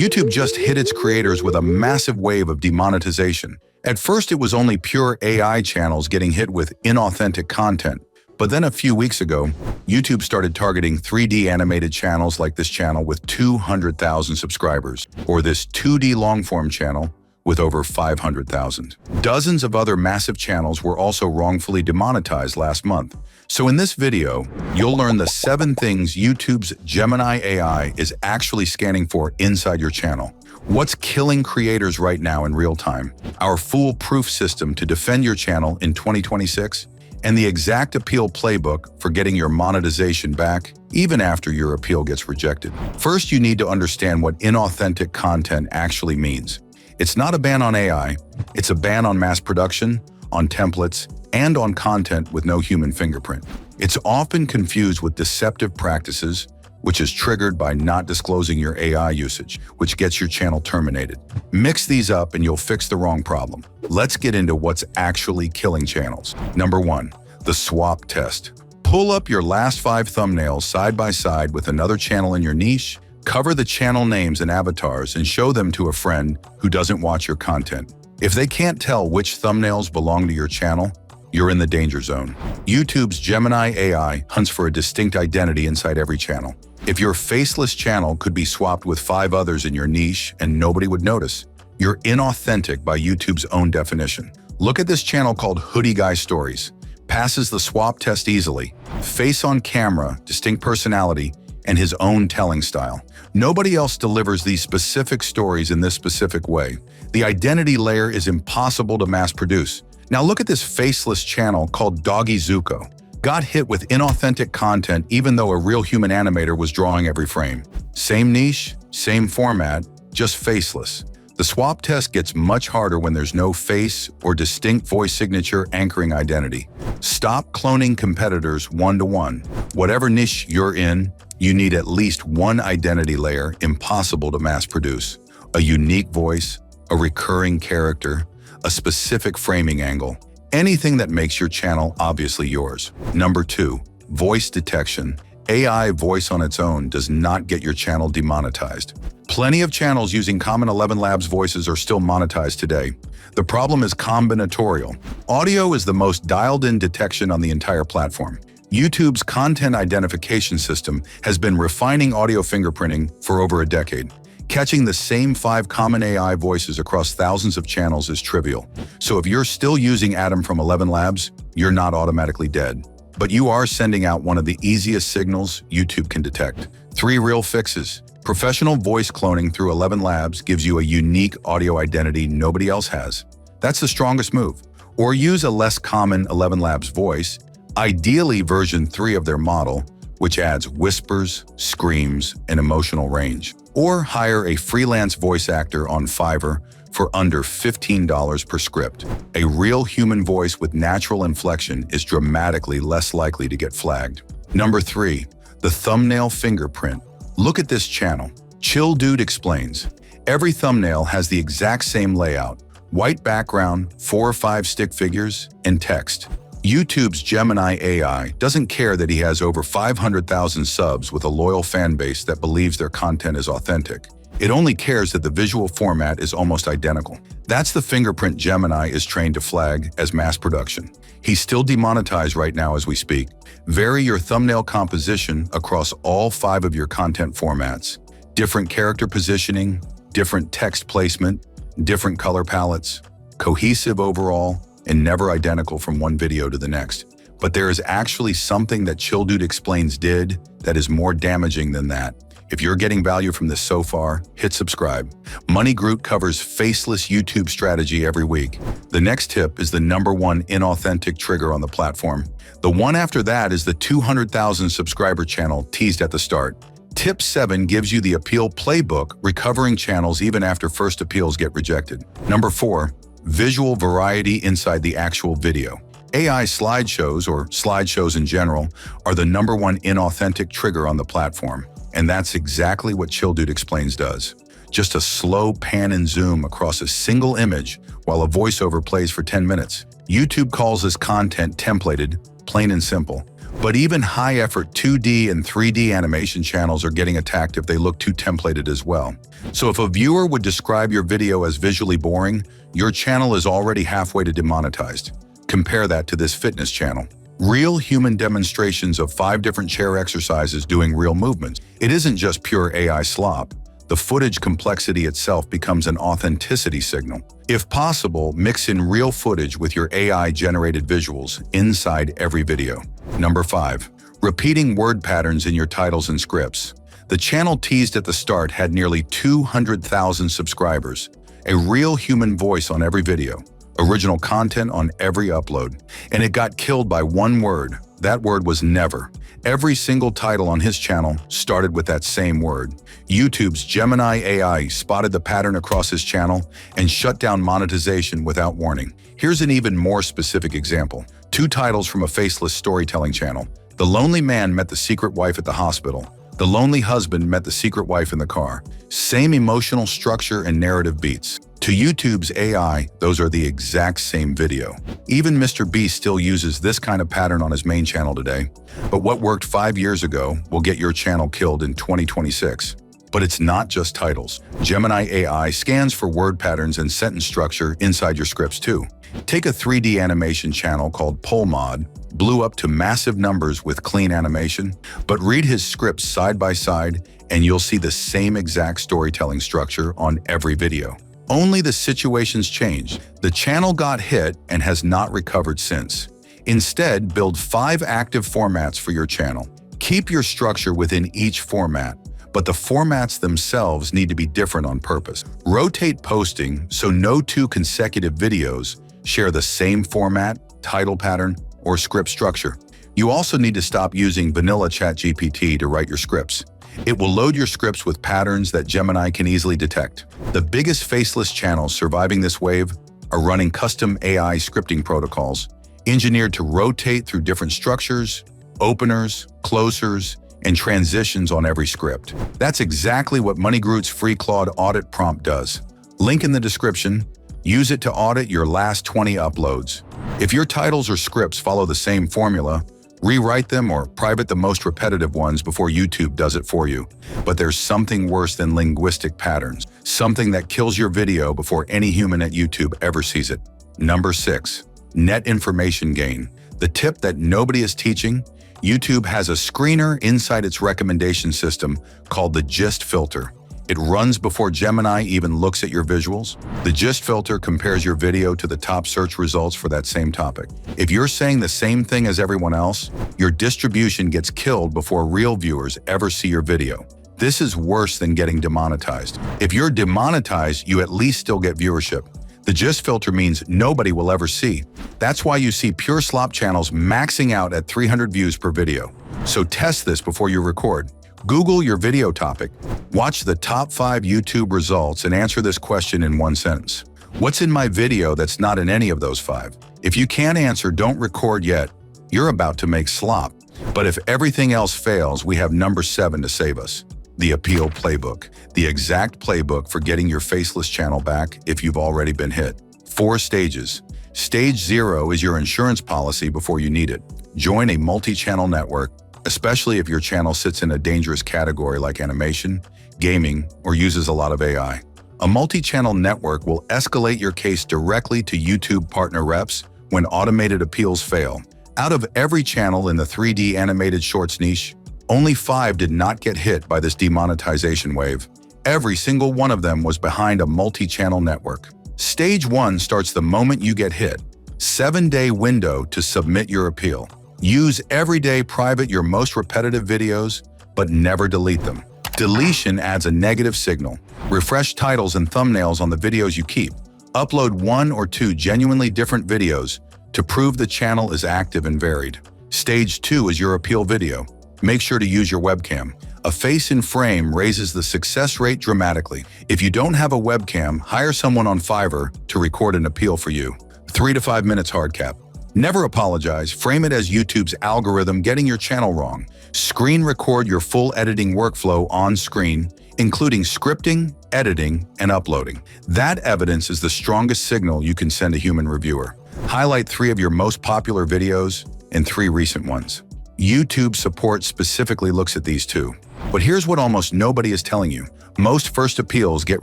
YouTube just hit its creators with a massive wave of demonetization. At first, it was only pure AI channels getting hit with inauthentic content. But then a few weeks ago, YouTube started targeting 3D animated channels like this channel with 200,000 subscribers, or this 2D long-form channel with over 500,000. Dozens of other massive channels were also wrongfully demonetized last month. So in this video, you'll learn the 7 things YouTube's Gemini AI is actually scanning for inside your channel. What's killing creators right now in real time, our foolproof system to defend your channel in 2026, and the exact appeal playbook for getting your monetization back even after your appeal gets rejected. First, you need to understand what inauthentic content actually means. It's not a ban on AI, it's a ban on mass production, on templates, and on content with no human fingerprint. It's often confused with deceptive practices, which is triggered by not disclosing your AI usage, which gets your channel terminated. Mix these up and you'll fix the wrong problem. Let's get into what's actually killing channels. Number 1, the swap test. Pull up your last 5 thumbnails side by side with another channel in your niche, cover the channel names and avatars, and show them to a friend who doesn't watch your content. If they can't tell which thumbnails belong to your channel, you're in the danger zone. YouTube's Gemini AI hunts for a distinct identity inside every channel. If your faceless channel could be swapped with 5 others in your niche and nobody would notice, you're inauthentic by YouTube's own definition. Look at this channel called Hoodie Guy Stories. Passes the swap test easily. Face on camera, distinct personality, and his own telling style. Nobody else delivers these specific stories in this specific way. The identity layer is impossible to mass produce. Now look at this faceless channel called Doggy Zuko. Got hit with inauthentic content even though a real human animator was drawing every frame. Same niche, same format, just faceless. The swap test gets much harder when there's no face or distinct voice signature anchoring identity. Stop cloning competitors one-to-one. Whatever niche you're in, you need at least one identity layer impossible to mass produce. A unique voice, a recurring character, a specific framing angle. Anything that makes your channel obviously yours. Number 2, voice detection. AI voice on its own does not get your channel demonetized. Plenty of channels using Common 11 Labs voices are still monetized today. The problem is combinatorial. Audio is the most dialed-in detection on the entire platform. YouTube's content identification system has been refining audio fingerprinting for over a decade. Catching the same 5 common AI voices across thousands of channels is trivial. So if you're still using Adam from 11 Labs, you're not automatically dead. But you are sending out one of the easiest signals YouTube can detect. 3 real fixes. Professional voice cloning through 11 Labs gives you a unique audio identity nobody else has. That's the strongest move. Or use a less common 11 Labs voice, ideally version 3 of their model, which adds whispers, screams, and emotional range. Or hire a freelance voice actor on Fiverr for under $15 per script. A real human voice with natural inflection is dramatically less likely to get flagged. Number 3, the thumbnail fingerprint. Look at this channel. Chill Dude Explains. Every thumbnail has the exact same layout. White background, 4 or 5 stick figures, and text. YouTube's Gemini AI doesn't care that he has over 500,000 subs with a loyal fan base that believes their content is authentic. It only cares that the visual format is almost identical. That's the fingerprint Gemini is trained to flag as mass production. He's still demonetized right now as we speak. Vary your thumbnail composition across all 5 of your content formats. Different character positioning, different text placement, different color palettes, cohesive overall, and never identical from one video to the next. But there is actually something that Chill Dude Explains did that is more damaging than that. If you're getting value from this so far, hit subscribe. Money Groot covers faceless YouTube strategy every week. The next tip is the number 1 inauthentic trigger on the platform. The one after that is the 200,000 subscriber channel teased at the start. Tip 7 gives you the appeal playbook, recovering channels even after first appeals get rejected. Number 4, visual variety inside the actual video. AI slideshows, or slideshows in general, are the number 1 inauthentic trigger on the platform. And that's exactly what Chill Dude Explains does. Just a slow pan and zoom across a single image while a voiceover plays for 10 minutes. YouTube calls this content templated, plain and simple. But even high-effort 2D and 3D animation channels are getting attacked if they look too templated as well. So if a viewer would describe your video as visually boring, your channel is already halfway to demonetized. Compare that to this fitness channel. Real human demonstrations of 5 different chair exercises doing real movements. It isn't just pure AI slop. The footage complexity itself becomes an authenticity signal. If possible, mix in real footage with your AI-generated visuals inside every video. Number 5. Repeating word patterns in your titles and scripts. The channel teased at the start had nearly 200,000 subscribers, a real human voice on every video, original content on every upload, and it got killed by one word. That word was never. Every single title on his channel started with that same word. YouTube's Gemini AI spotted the pattern across his channel and shut down monetization without warning. Here's an even more specific example. 2 titles from a Faceless storytelling channel. The lonely man met the secret wife at the hospital. The lonely husband met the secret wife in the car. Same emotional structure and narrative beats. To YouTube's AI, those are the exact same video. Even Mr. Beast still uses this kind of pattern on his main channel today. But what worked 5 years ago will get your channel killed in 2026. But it's not just titles. Gemini AI scans for word patterns and sentence structure inside your scripts too. Take a 3D animation channel called PolMod, blew up to massive numbers with clean animation, but read his scripts side by side and you'll see the same exact storytelling structure on every video. Only the situations changed. The channel got hit and has not recovered since. Instead, build 5 active formats for your channel. Keep your structure within each format, but the formats themselves need to be different on purpose. Rotate posting so no 2 consecutive videos share the same format, title pattern, or script structure. You also need to stop using vanilla ChatGPT to write your scripts. It will load your scripts with patterns that Gemini can easily detect. The biggest Faceless channels surviving this wave are running custom AI scripting protocols, engineered to rotate through different structures, openers, closers, and transitions on every script. That's exactly what MoneyGroot's free Claude audit prompt does. Link in the description. Use it to audit your last 20 uploads. If your titles or scripts follow the same formula, rewrite them or private the most repetitive ones before YouTube does it for you. But there's something worse than linguistic patterns, something that kills your video before any human at YouTube ever sees it. Number 6. Net information gain. The tip that nobody is teaching: YouTube has a screener inside its recommendation system called the gist filter. It runs before Gemini even looks at your visuals. The gist filter compares your video to the top search results for that same topic. If you're saying the same thing as everyone else, your distribution gets killed before real viewers ever see your video. This is worse than getting demonetized. If you're demonetized, you at least still get viewership. The gist filter means nobody will ever see. That's why you see pure slop channels maxing out at 300 views per video. So test this before you record. Google your video topic. Watch the top 5 YouTube results and answer this question in one sentence. What's in my video that's not in any of those 5? If you can't answer, don't record yet. You're about to make slop. But if everything else fails, we have number 7 to save us. The appeal playbook. The exact playbook for getting your Faceless channel back if you've already been hit. 4 stages. Stage 0 is your insurance policy before you need it. Join a multi-channel network, especially if your channel sits in a dangerous category like animation, gaming, or uses a lot of AI. A multi-channel network will escalate your case directly to YouTube partner reps when automated appeals fail. Out of every channel in the 3D animated shorts niche, only 5 did not get hit by this demonetization wave. Every single one of them was behind a multi-channel network. Stage 1 starts the moment you get hit. 7-day window to submit your appeal. Use everyday private your most repetitive videos, but never delete them. Deletion adds a negative signal. Refresh titles and thumbnails on the videos you keep. Upload 1 or 2 genuinely different videos to prove the channel is active and varied. Stage 2 is your appeal video. Make sure to use your webcam. A face in frame raises the success rate dramatically. If you don't have a webcam, hire someone on Fiverr to record an appeal for you. 3 to 5 minutes hard cap. Never apologize. Frame it as YouTube's algorithm getting your channel wrong. Screen record your full editing workflow on screen, including scripting, editing, and uploading. That evidence is the strongest signal you can send a human reviewer. Highlight 3 of your most popular videos and 3 recent ones. YouTube support specifically looks at these too. But here's what almost nobody is telling you. Most first appeals get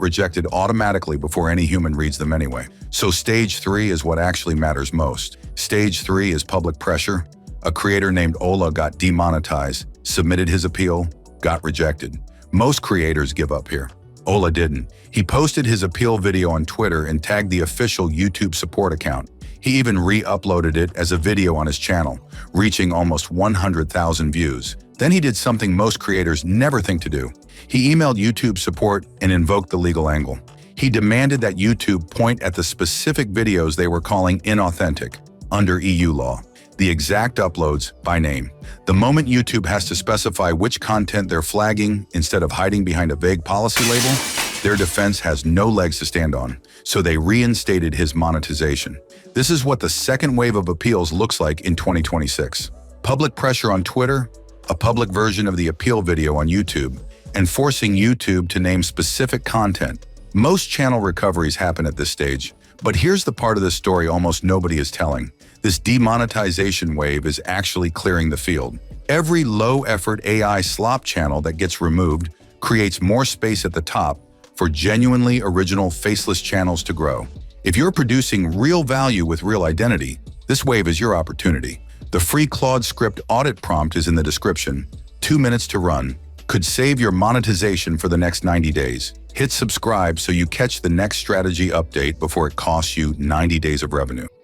rejected automatically before any human reads them anyway. So stage 3 is what actually matters most. Stage 3 is public pressure. A creator named Ola got demonetized, submitted his appeal, got rejected. Most creators give up here. Ola didn't. He posted his appeal video on Twitter and tagged the official YouTube support account. He even re-uploaded it as a video on his channel, reaching almost 100,000 views. Then he did something most creators never think to do. He emailed YouTube support and invoked the legal angle. He demanded that YouTube point at the specific videos they were calling inauthentic, under EU law, the exact uploads by name. The moment YouTube has to specify which content they're flagging instead of hiding behind a vague policy label, their defense has no legs to stand on, so they reinstated his monetization. This is what the second wave of appeals looks like in 2026. Public pressure on Twitter, a public version of the appeal video on YouTube, and forcing YouTube to name specific content. Most channel recoveries happen at this stage, but here's the part of the story almost nobody is telling. This demonetization wave is actually clearing the field. Every low-effort AI slop channel that gets removed creates more space at the top for genuinely original faceless channels to grow. If you're producing real value with real identity, this wave is your opportunity. The free Claude script audit prompt is in the description. 2 minutes to run. Could save your monetization for the next 90 days. Hit subscribe so you catch the next strategy update before it costs you 90 days of revenue.